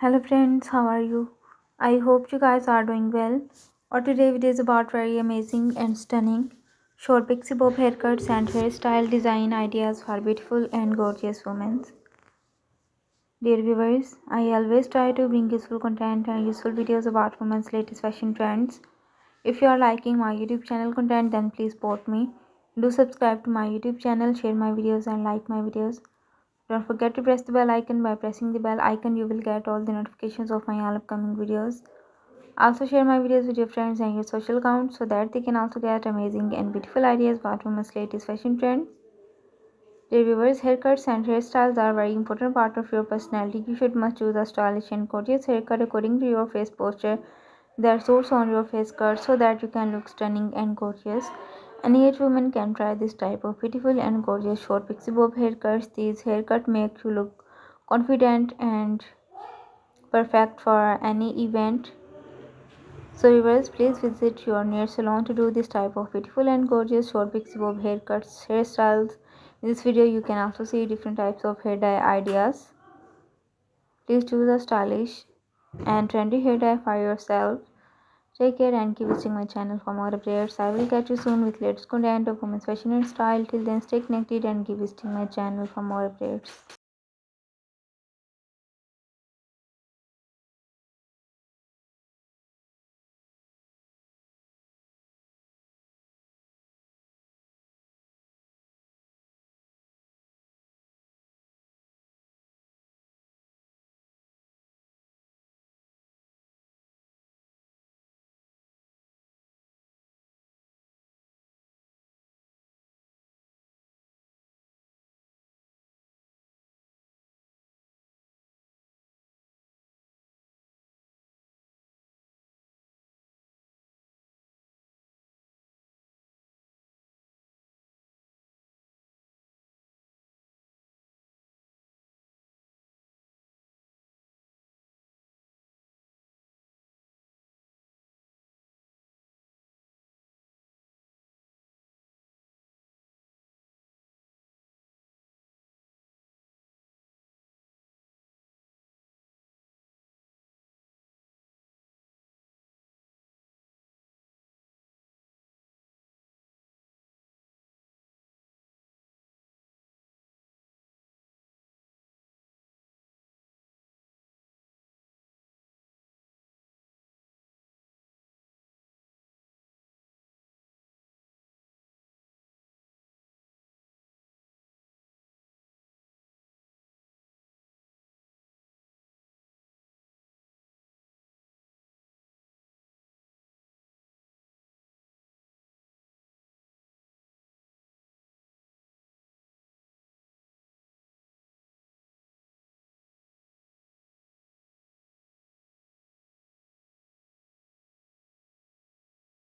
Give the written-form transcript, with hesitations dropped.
Hello friends, how are you? I hope you guys are doing well. Or today video is about very amazing and stunning short pixie bob haircuts and hairstyle design ideas for beautiful and gorgeous women. Dear viewers, I always try to bring useful content and useful videos about women's latest fashion trends. If you are liking my YouTube channel content, then please support me. Do subscribe to my YouTube channel, share my videos and like my videos. Don't forget to press the bell icon. By pressing the bell icon, you will get all the notifications of my all upcoming videos. Also share my videos with your friends and your social accounts so that they can also get amazing and beautiful ideas about women's latest fashion trends. Dear viewers, haircuts and hairstyles are a very important part of your personality. You should must choose a stylish and gorgeous haircut according to your face posture that suits on your face cut so that you can look stunning and gorgeous. Any age woman can try this type of beautiful and gorgeous short pixie bob haircuts. These haircuts make you look confident and perfect for any event. So viewers, please visit your near salon to do this type of beautiful and gorgeous short pixie bob haircuts, hairstyles. In this video, you can also see different types of hair dye ideas. Please choose a stylish and trendy hair dye for yourself. Take care and keep visiting my channel for more updates. I will catch you soon with latest content of women's fashion and style. Till then, stay connected and keep visiting my channel for more updates.